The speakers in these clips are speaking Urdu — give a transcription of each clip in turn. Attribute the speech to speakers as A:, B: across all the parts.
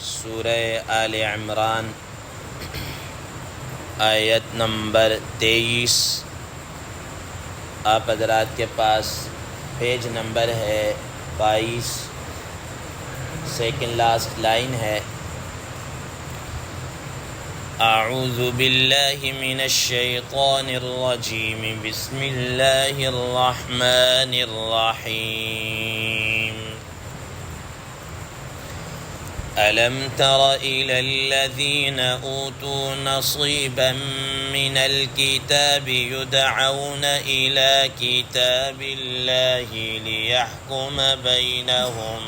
A: سورہ آل عمران آیت نمبر 23۔ آپ حضرات کے پاس پیج نمبر ہے 22، سیکنڈ لاسٹ لائن ہے۔ اعوذ باللہ من الشیطان الرجیم، بسم اللہ الرحمن الرحیم۔ ألم تر إلى الذين أوتوا نصيبا من الكتاب يدعون إلى كتاب الله ليحكم بينهم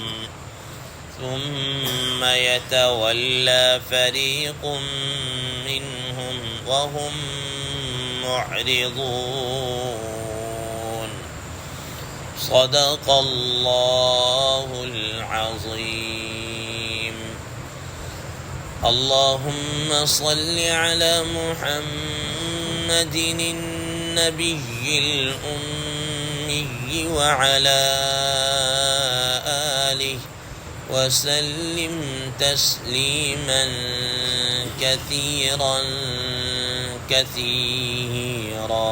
A: ثم يتولى فريق منهم وهم معرضون صدق الله العظيم۔ اللهم صل على محمد النبي الأمي وعلى آله وسلم تسليما كثيرا كثيرا۔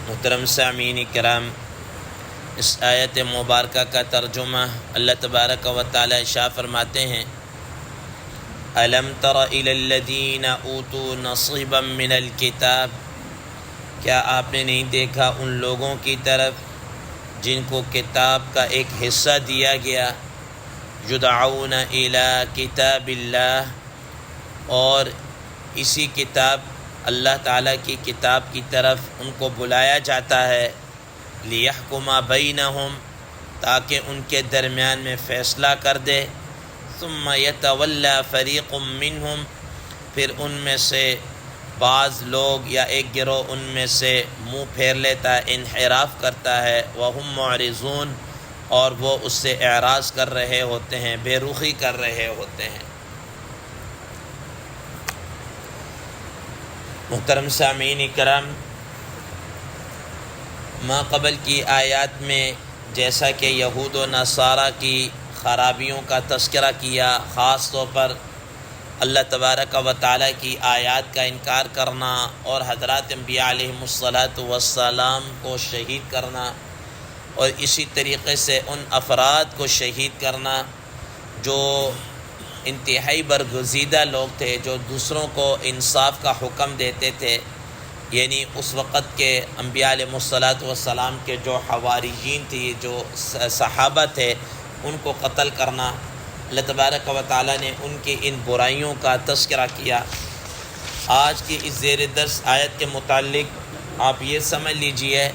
A: محترم سامعین کرام، اس آیت مبارکہ کا ترجمہ اللہ تبارک و تعالی ارشاد فرماتے ہیں، الم تر الی الذین اوتوا نصیبا من الکتاب، کیا آپ نے نہیں دیکھا ان لوگوں کی طرف جن کو کتاب کا ایک حصہ دیا گیا، یدعون الی کتاب اللہ، اور اسی کتاب اللہ تعالیٰ کی کتاب کی طرف ان کو بلایا جاتا ہے، لیحکم بینہم، تاکہ ان کے درمیان میں فیصلہ کر دے، ثم یتولی فریق منہم، پھر ان میں سے بعض لوگ یا ایک گروہ ان میں سے منہ پھیر لیتا ہے، انحراف کرتا ہے، وہم معرضون، اور وہ اس سے اعراض کر رہے ہوتے ہیں، بے رخی کر رہے ہوتے ہیں۔ محترم سامعین کرام، ما قبل کی آیات میں جیسا کہ یہود و نصارہ کی خرابیوں کا تذکرہ کیا، خاص طور پر اللہ تبارک و تعالیٰ کی آیات کا انکار کرنا اور حضرات انبیاء علیہم السلام کو شہید کرنا، اور اسی طریقے سے ان افراد کو شہید کرنا جو انتہائی برگزیدہ لوگ تھے، جو دوسروں کو انصاف کا حکم دیتے تھے، یعنی اس وقت کے انبیاء علیہ السلام کے جو حواریین تھی، جو صحابہ تھے، ان کو قتل کرنا۔ اللہ تبارک و تعالیٰ نے ان کی ان برائیوں کا تذکرہ کیا۔ آج کی اس زیر درس آیت کے متعلق آپ یہ سمجھ لیجئے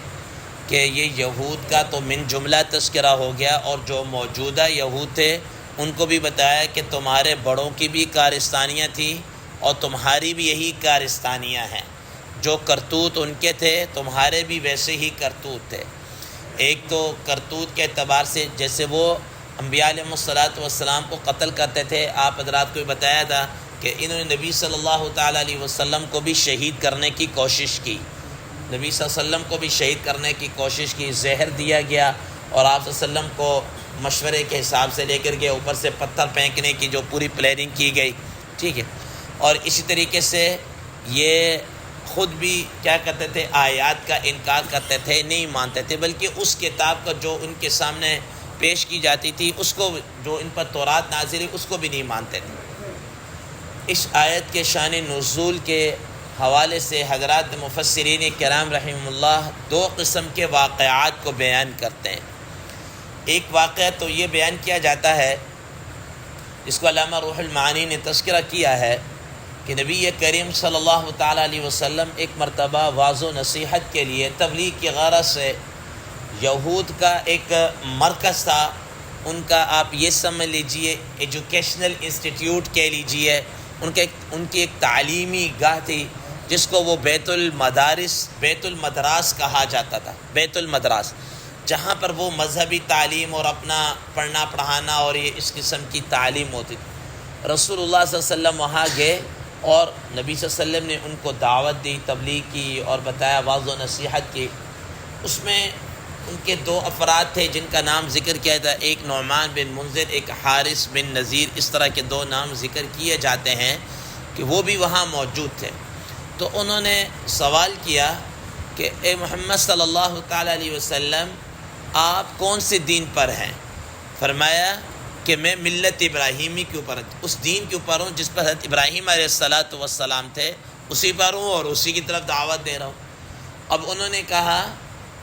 A: کہ یہ یہود کا تو من جملہ تذکرہ ہو گیا، اور جو موجودہ یہود تھے ان کو بھی بتایا کہ تمہارے بڑوں کی بھی کارستانیاں تھیں اور تمہاری بھی یہی کارستانیاں ہیں، جو کرتوت ان کے تھے تمہارے بھی ویسے ہی کرتوت تھے۔ ایک تو کرتوت کے اعتبار سے جیسے وہ انبیاء علیہ السلام کو قتل کرتے تھے، آپ حضرات کو بھی بتایا تھا کہ انہوں نے نبی صلی اللہ تعالیٰ علیہ وسلم کو بھی شہید کرنے کی کوشش کی، نبی صلی اللہ علیہ وسلم کو بھی شہید کرنے کی کوشش کی، زہر دیا گیا، اور آپ صلی اللہ علیہ وسلم کو مشورے کے حساب سے لے کر گئے، اوپر سے پتھر پھینکنے کی جو پوری پلاننگ کی گئی، ٹھیک ہے۔ اور اسی طریقے سے یہ خود بھی کیا کرتے تھے، آیات کا انکار کرتے تھے، نہیں مانتے تھے، بلکہ اس کتاب کا جو ان کے سامنے پیش کی جاتی تھی، اس کو جو ان پر تورات نازل ہوئی اس کو بھی نہیں مانتے تھے۔ اس آیت کے شان نزول کے حوالے سے حضرات مفسرین کرام رحمہ اللہ دو قسم کے واقعات کو بیان کرتے ہیں۔ ایک واقعہ تو یہ بیان کیا جاتا ہے، جس کو علامہ روح المعانی نے تذکرہ کیا ہے، کہ نبی کریم صلی اللہ تعالیٰ علیہ وسلم ایک مرتبہ واعظ و نصیحت کے لیے تبلیغ کی غرض سے یہود کا ایک مرکز تھا، ان کا آپ یہ سمجھ لیجئے ایجوکیشنل انسٹیٹیوٹ کہہ لیجئے، ان کی ایک تعلیمی گاہ تھی، جس کو وہ بیت المدراس کہا جاتا تھا، بیت المدراس، جہاں پر وہ مذہبی تعلیم اور اپنا پڑھنا پڑھانا اور یہ اس قسم کی تعلیم ہوتی تھی۔ رسول اللہ صلی اللہ علیہ وسلم وہاں گئے اور نبی صلی اللہ علیہ وسلم نے ان کو دعوت دی، تبلیغ کی اور بتایا، واعظ و نصیحت کی۔ اس میں ان کے دو افراد تھے جن کا نام ذکر کیا تھا، ایک نعمان بن منذر، ایک حارث بن نذیر، اس طرح کے دو نام ذکر کیے جاتے ہیں کہ وہ بھی وہاں موجود تھے۔ تو انہوں نے سوال کیا کہ اے محمد صلی اللہ تعالیٰ علیہ وسلم، آپ کون سے دین پر ہیں؟ فرمایا کہ میں ملت ابراہیمی کے اوپر، اس دین کے اوپر ہوں جس پر حضرت ابراہیم علیہ السلام تھے، اسی پر ہوں اور اسی کی طرف دعوت دے رہا ہوں۔ اب انہوں نے کہا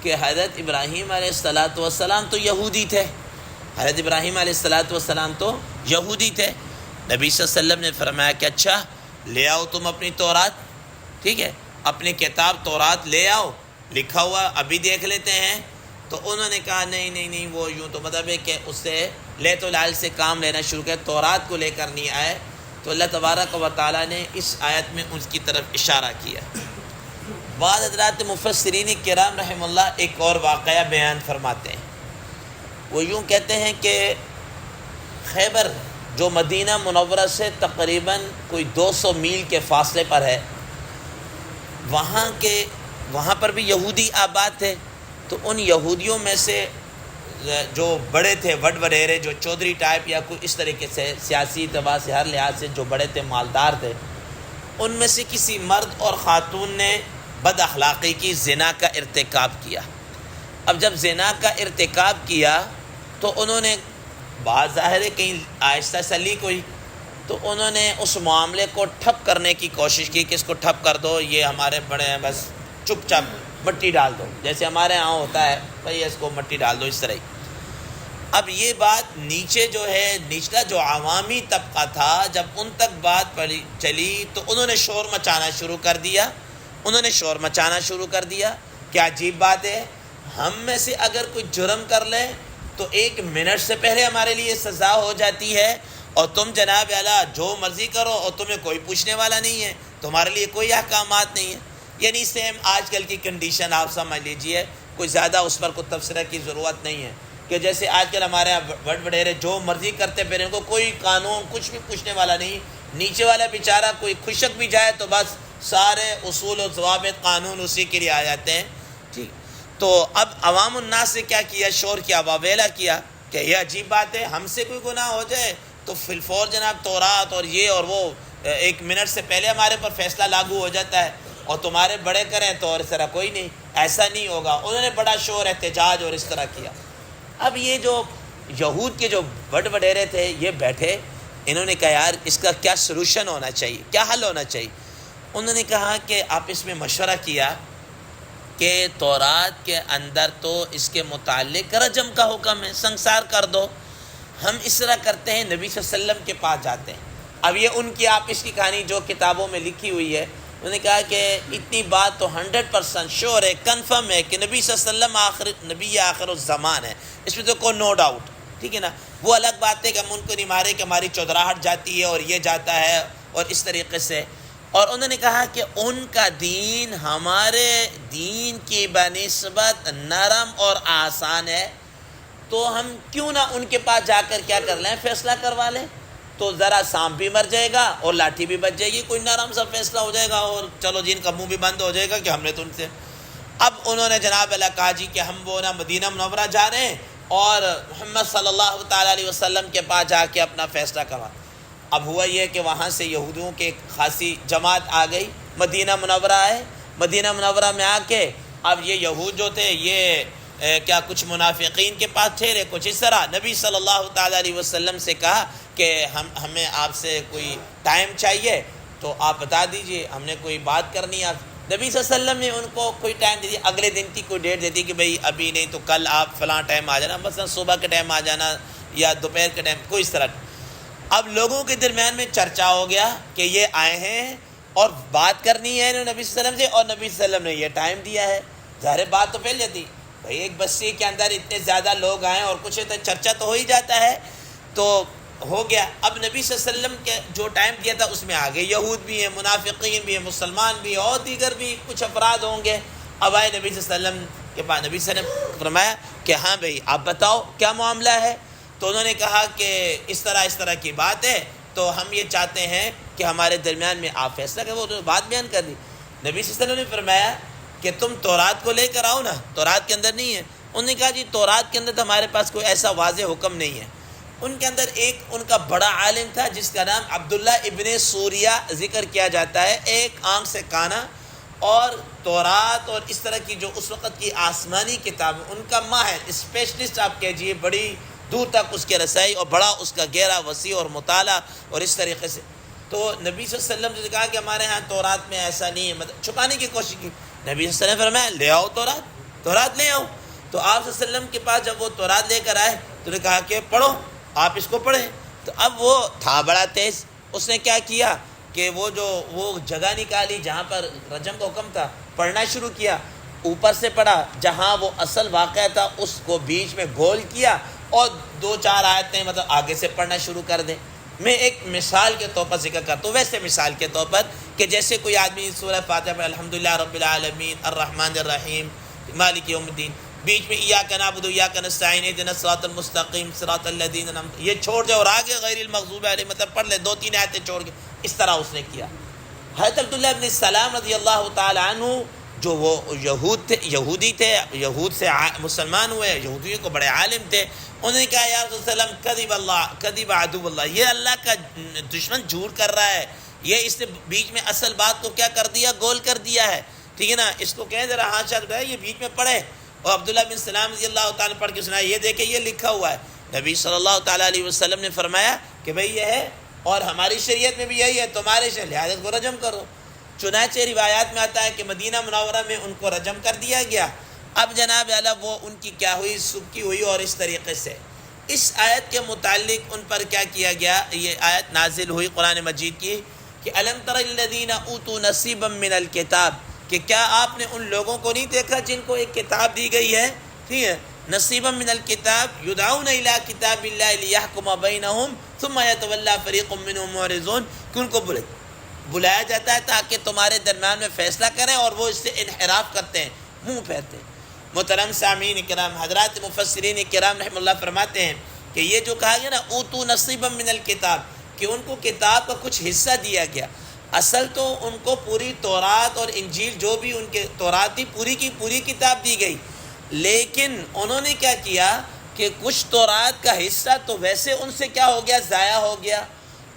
A: کہ حضرت ابراہیم علیہ السلام تو یہودی تھے، حضرت ابراہیم علیہ السلام تو یہودی تھے۔ نبی صلی اللہ علیہ وسلم نے فرمایا کہ اچھا لے آؤ تم اپنی تورات، ٹھیک ہے، اپنی کتاب تورات لے آؤ، لکھا ہوا ابھی دیکھ لیتے ہیں۔ تو انہوں نے کہا نہیں وہ یوں تو مطلب ہے کہ اس سے لیت و لال سے کام لینا شروع کیا، تورات کو لے کر نہیں آئے۔ تو اللہ تبارک و تعالیٰ نے اس آیت میں ان کی طرف اشارہ کیا۔ بعض حضرات مفسرین کرام رحم اللہ ایک اور واقعہ بیان فرماتے ہیں، وہ یوں کہتے ہیں کہ خیبر جو مدینہ منورہ سے تقریباً کوئی 200 میل کے فاصلے پر ہے، وہاں پر بھی یہودی آباد تھے۔ تو ان یہودیوں میں سے جو بڑے تھے، وڈ وڈیرے، جو چودھری ٹائپ یا کوئی اس طریقے سے سیاسی اعتبار سے ہر لحاظ سے جو بڑے تھے، مالدار تھے، ان میں سے کسی مرد اور خاتون نے بد اخلاقی کی، زنا کا ارتکاب کیا۔ اب جب زنا کا ارتکاب کیا تو انہوں نے بات ظاہر ہے کہیں آہستہ سلی کوئی، تو انہوں نے اس معاملے کو ٹھپ کرنے کی کوشش کی کہ اس کو ٹھپ کر دو، یہ ہمارے بڑے ہیں، بس چپ چاپ مٹی ڈال دو، جیسے ہمارے ہاں ہوتا ہے بھائی اس کو مٹی ڈال دو، اس طرح ہی۔ اب یہ بات نیچے جو ہے، نچلا جو عوامی طبقہ تھا، جب ان تک بات چلی تو انہوں نے شور مچانا شروع کر دیا۔ کیا عجیب بات ہے، ہم میں سے اگر کوئی جرم کر لے تو 1 منٹ سے پہلے ہمارے لیے سزا ہو جاتی ہے، اور تم جناب اعلیٰ جو مرضی کرو اور تمہیں کوئی پوچھنے والا نہیں ہے، تمہارے لیے کوئی احکامات نہیں ہے۔ یعنی سیم آج کل کی کنڈیشن آپ سمجھ لیجئے، کوئی زیادہ اس پر کوئی تبصرہ کی ضرورت نہیں ہے کہ جیسے آج کل ہمارے یہاں بڑے وڈیرے جو مرضی کرتے پھر ان کو کوئی قانون کچھ بھی پوچھنے والا نہیں، نیچے والا بیچارہ کوئی خشک بھی جائے تو بس سارے اصول و ضوابط قانون اسی کے لیے آ جاتے ہیں، ٹھیک۔ تو اب عوام الناس سے کیا کیا، شور کیا، واویلا کیا کہ یہ عجیب بات ہے، ہم سے کوئی گناہ ہو جائے تو فی الفور جناب تورات اور یہ اور وہ 1 منٹ سے پہلے ہمارے پر فیصلہ لاگو ہو جاتا ہے، اور تمہارے بڑے کریں تو اور اس طرح کوئی نہیں، ایسا نہیں ہوگا۔ انہوں نے بڑا شور احتجاج اور اس طرح کیا۔ اب یہ جو یہود کے جو بڑے وڈیرے تھے یہ بیٹھے، انہوں نے کہا یار اس کا کیا سلوشن ہونا چاہیے، کیا حل ہونا چاہیے۔ انہوں نے کہا کہ آپ اس میں مشورہ کیا کہ تورات کے اندر تو اس کے متعلق رجم کا حکم ہے، سنسار کر دو۔ ہم اس طرح کرتے ہیں، نبی صلی اللہ علیہ وسلم کے پاس جاتے ہیں۔ اب یہ ان کی آپس کی کہانی جو کتابوں میں لکھی ہوئی ہے، انہوں نے کہا کہ اتنی بات تو 100% شور ہے، کنفرم ہے کہ نبی صلی اللہ علیہ وسلم نبی آخر الزمان ہے، اس میں تو کوئی نو ڈاؤٹ، ٹھیک ہے نا۔ وہ الگ بات ہے کہ ہم ان کو نہیں مارے کہ ہماری چودراہٹ جاتی ہے اور یہ جاتا ہے اور اس طریقے سے۔ اور انہوں نے کہا کہ ان کا دین ہمارے دین کی بنسبت نرم اور آسان ہے، تو ہم کیوں نہ ان کے پاس جا کر کیا کر لیں، فیصلہ کروا لیں، تو ذرا سانپ بھی مر جائے گا اور لاٹھی بھی بچ جائے گی، کوئی نرم سا فیصلہ ہو جائے گا اور چلو جن کا منہ بھی بند ہو جائے گا کہ ہم نے تو ان سے۔ اب انہوں نے جناب اللہ کہا جی کہ ہم وہ نا مدینہ منورہ جا رہے ہیں اور محمد صلی اللہ تعالیٰ علیہ وسلم کے پاس جا کے اپنا فیصلہ کروا۔ اب ہوا یہ کہ وہاں سے یہودیوں کی خاصی جماعت آ گئی، مدینہ منورہ آئے، مدینہ منورہ میں آ کے اب یہ یہود جو تھے یہ کیا کچھ منافقین کے پاس ٹھہرے، کچھ اس طرح نبی صلی اللہ تعالیٰ علیہ وسلم سے کہا کہ ہمیں آپ سے کوئی ٹائم چاہیے تو آپ بتا دیجئے، ہم نے کوئی بات کرنی ہے۔ نبی صلی اللہ علیہ وسلم نے ان کو کوئی ٹائم دے دیا، اگلے دن کی کوئی ڈیٹ دے دی کہ بھئی ابھی نہیں تو کل آپ فلاں ٹائم آ جانا، مثلا صبح کے ٹائم آ جانا یا دوپہر کے ٹائم، کوئی اس طرح۔ اب لوگوں کے درمیان میں چرچا ہو گیا کہ یہ آئے ہیں اور بات کرنی ہے نبی صلی اللہ علیہ وسلم سے، اور نبی صلی اللہ علیہ وسلم نے یہ ٹائم دیا ہے، ظاہر بات تو پھیل جاتی، بھئی ایک بستی کے اندر اتنے زیادہ لوگ آئیں اور کچھ چرچا تو ہو ہی جاتا ہے۔ تو ہو گیا، اب نبی صلی اللہ علیہ وسلم کے جو ٹائم دیا تھا اس میں آگے یہود بھی ہیں، منافقین بھی ہیں، مسلمان بھی ہیں، اور دیگر بھی کچھ افراد ہوں گے۔ اب آئے نبی صلی اللہ علیہ وسلم کے پاس، نبی صلی اللہ علیہ وسلم نے فرمایا کہ ہاں بھئی آپ بتاؤ کیا معاملہ ہے۔ تو انہوں نے کہا کہ اس طرح کی بات ہے، تو ہم یہ چاہتے ہیں کہ ہمارے درمیان میں آپ فیصلہ کریں۔ وہ بات بیان کر دی۔ نبی صلی اللہ علیہ وسلم نے فرمایا کہ تم تورات کو لے کر آؤ نا، تورات کے اندر نہیں ہے۔ انہوں نے کہا جی تورات کے اندر تو ہمارے پاس کوئی ایسا واضح حکم نہیں ہے۔ ان کے اندر ایک ان کا بڑا عالم تھا جس کا نام عبداللہ ابن سوریہ ذکر کیا جاتا ہے، ایک آنکھ سے کانا، اور تورات اور اس طرح کی جو اس وقت کی آسمانی کتاب ان کا ماہر اسپیشلسٹ آپ کہجیے، بڑی دور تک اس کے رسائی اور بڑا اس کا گہرا وسیع اور مطالعہ اور اس طریقے سے۔ تو نبی صلی اللہ علیہ وسلم نے کہا کہ ہمارے ہاں تورات میں ایسا نہیں ہے، مطلب چھپانے کی کوشش کی۔ نبی صلی اللہ علیہ وسلم نے فرمایا لے آؤ تورات لے آؤ۔ تو آپ صلی اللہ علیہ وسلم کے پاس جب وہ تورات لے کر آئے تو نے کہا کہ پڑھو، آپ اس کو پڑھیں۔ تو اب وہ تھا بڑا تیز، اس نے کیا کیا کہ وہ جگہ نکالی جہاں پر رجم کا حکم تھا، پڑھنا شروع کیا، اوپر سے پڑھا، جہاں وہ اصل واقعہ تھا اس کو بیچ میں گول کیا اور 2-4 آیتیں مطلب آگے سے پڑھنا شروع کر دیں۔ میں ایک مثال کے طور پر ذکر کرتا ہوں، ویسے مثال کے طور پر کہ جیسے کوئی آدمی سورہ فاتحہ میں الحمدللہ رب العالمین الرحمن الرحیم مالک یوم الدین، بیچ میں ایاک نعبد و ایاک نستعین اہدنا الصراط المستقیم صراط الذین انعمت، یہ چھوڑ دے اور آگے غیر المغضوب علیہم مطلب پڑھ لے 2-3 آیتیں چھوڑ کے، اس طرح اس نے کیا۔ حضرت عبداللہ ابن سلام رضی اللہ تعالی عنہ جو وہ یہودی تھے، یہود سے مسلمان ہوئے، یہودیوں کو بڑے عالم تھے، انہوں نے کہا یا رسول اللہ علیہ وسلم کذب اللہ کذب عدو اللہ، یہ اللہ کا دشمن جھوٹ کر رہا ہے، یہ اس نے بیچ میں اصل بات کو کیا کر دیا، گول کر دیا ہے، ٹھیک ہے نا، اس کو کہیں ذرا ہاتھ شاید یہ بیچ میں پڑھے۔ اور عبداللہ بن سلام رضی اللہ تعالیٰ پڑھ کے سنا، یہ دیکھیں یہ لکھا ہوا ہے۔ نبی صلی اللہ تعالیٰ علیہ وسلم نے فرمایا کہ بھئی یہ ہے اور ہماری شریعت میں بھی یہی ہے، تمہارے شریعت لہٰذا کو رجم کرو۔ چنانچہ روایات میں آتا ہے کہ مدینہ منورہ میں ان کو رجم کر دیا گیا۔ اب جناب اعلیٰ وہ ان کی کیا ہوئی، سکی ہوئی، اور اس طریقے سے اس آیت کے متعلق ان پر کیا کیا گیا، یہ آیت نازل ہوئی قرآن مجید کی کہ الم تر الذین اوتوا نصیبا من الکتاب، کہ کیا آپ نے ان لوگوں کو نہیں دیکھا جن کو ایک کتاب دی گئی ہے، ٹھیک ہے، نصیبا من الکتاب یدعون الی کتاب اللہ لیحکم بینہم ثم یتولی فریق منہم معرضون، کہ ان کو بلایا جاتا ہے تاکہ تمہارے درمیان میں فیصلہ کریں اور وہ اس سے انحراف کرتے ہیں، منہ پھیرتے ہیں۔ محترم سامعین کرام، حضرات مفسرین کرام رحمہ اللہ فرماتے ہیں کہ یہ جو کہا گیا نا اوتوا نصیبا من الکتاب، کہ ان کو کتاب کا کچھ حصہ دیا گیا، اصل تو ان کو پوری تورات اور انجیل جو بھی ان کے تورات تھی پوری کی پوری کتاب دی گئی، لیکن انہوں نے کیا کیا کہ کچھ تورات کا حصہ تو ویسے ان سے کیا ہو گیا، ضائع ہو گیا،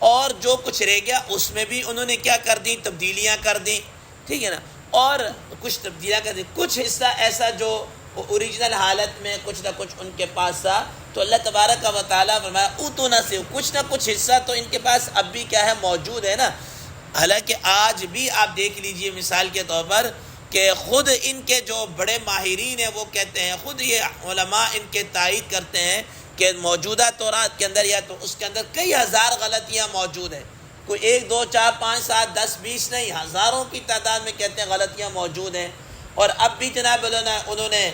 A: اور جو کچھ رہ گیا اس میں بھی انہوں نے کیا کر دی، تبدیلیاں کر دیں، ٹھیک ہے نا، اور کچھ تبدیلیاں کر دی، کچھ حصہ ایسا جو اوریجنل حالت میں کچھ نہ کچھ ان کے پاس تھا، تو اللہ تبارک و تعالیٰ فرمایا اوتوا نصیب، کچھ نہ کچھ حصہ تو ان کے پاس اب بھی کیا ہے، موجود ہے نا۔ حالانکہ آج بھی آپ دیکھ لیجئے مثال کے طور پر کہ خود ان کے جو بڑے ماہرین ہیں وہ کہتے ہیں، خود یہ علماء ان کے تائید کرتے ہیں کہ موجودہ تورات کے اندر یا تو اس کے اندر کئی ہزار غلطیاں موجود ہیں، کوئی 1 2 4 5 7 10 20 نہیں، ہزاروں کی تعداد میں کہتے ہیں غلطیاں موجود ہیں۔ اور اب بھی جناب انہوں نے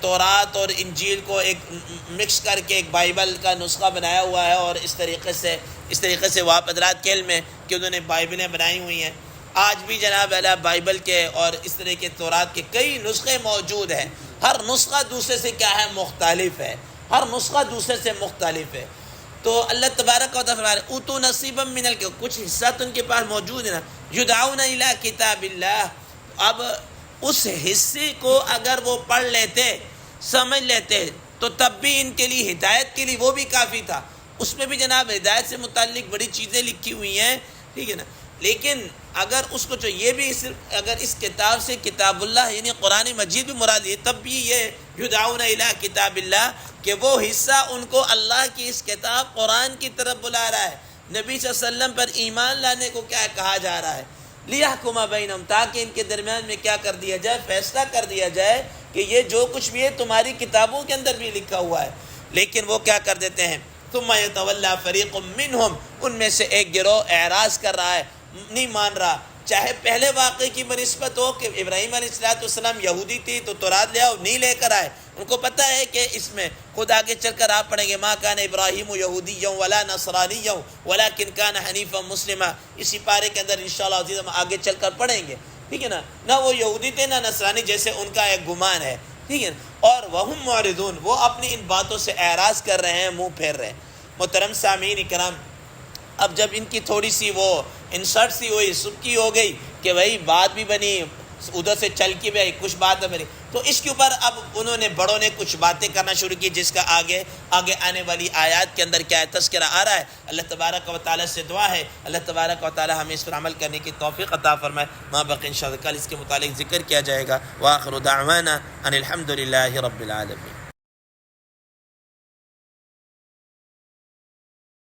A: تورات اور انجیل کو ایک مکس کر کے ایک بائبل کا نسخہ بنایا ہوا ہے، اور اس طریقے سے وہ آپ حضرات کے علم میں کہ انہوں نے بائبلیں بنائی ہوئی ہیں۔ آج بھی جناب اعلیٰ بائبل کے اور اس طرح کے تورات کے کئی نسخے موجود ہیں، ہر نسخہ دوسرے سے کیا ہے، مختلف ہے، ہر نسخہ دوسرے سے مختلف ہے۔ تو اللہ تبارک و تعالیٰ فرمایا اوتوا نصیبا من الکتاب، کچھ حصہ تو ان کے پاس موجود ہے نا، یدعون الی کتاب اللہ۔ اب اس حصے کو اگر وہ پڑھ لیتے، سمجھ لیتے، تو تب بھی ان کے لیے ہدایت کے لیے وہ بھی کافی تھا۔ اس میں بھی جناب ہدایت سے متعلق بڑی چیزیں لکھی ہوئی ہیں، ٹھیک ہے نا، لیکن اگر اس کو یہ بھی صرف اگر اس کتاب سے کتاب اللہ یعنی قرآن مجید بھی مراد ہے، تب بھی یہ یدعون الی کتاب اللہ کہ وہ حصہ ان کو اللہ کی اس کتاب قرآن کی طرف بلا رہا ہے، نبی صلی اللہ علیہ وسلم پر ایمان لانے کو کیا کہا جا رہا ہے، لیحکم بینہم، تاکہ ان کے درمیان میں کیا کر دیا جائے، فیصلہ کر دیا جائے کہ یہ جو کچھ بھی ہے تمہاری کتابوں کے اندر بھی لکھا ہوا ہے، لیکن وہ کیا کر دیتے ہیں، ثم یتولی فریق منہم، ان میں سے ایک گروہ اعراض کر رہا ہے، نہیں مان رہا، چاہے پہلے واقعے کی بنسبت ہو کہ ابراہیم علیہ السلام یہودی تھی تو تورات لے آؤ، نہیں لے کر آئے، ان کو پتہ ہے کہ اس میں خود آگے چل کر آپ پڑھیں گے ما کان ابراہیم یہودیا ولا نصرانیا ولکن کان حنیفا مسلما، اسی پارے کے اندر انشاءاللہ عزیز ہم آگے چل کر پڑھیں گے، ٹھیک ہے نا، نہ وہ یہودی تھے نہ نصرانی جیسے ان کا ایک گمان ہے، ٹھیک ہے، اور وہم معرضون، وہ اپنی ان باتوں سے اعراض کر رہے ہیں، منہ پھیر رہے ہیں۔ محترم سامعین کرام، اب جب ان کی تھوڑی سی وہ انسرٹ سی ہوئی، سبکی ہو گئی کہ بھائی بات بھی بنی، ادھر سے چل کے بھی کچھ بات بنی، تو اس کے اوپر اب انہوں نے بڑوں نے کچھ باتیں کرنا شروع کی، جس کا آگے آنے والی آیات کے اندر کیا ہے تذکرہ آ رہا ہے۔ اللہ تبارک و تعالیٰ سے دعا ہے اللہ تبارک و تعالیٰ ہمیں اس پر عمل کرنے کی توفیق عطا فرمائے۔ ماں بقی انشاءاللہ کل اس کے متعلق ذکر کیا جائے گا۔ وآخر دعوانا ان الحمد للہ رب العالمین۔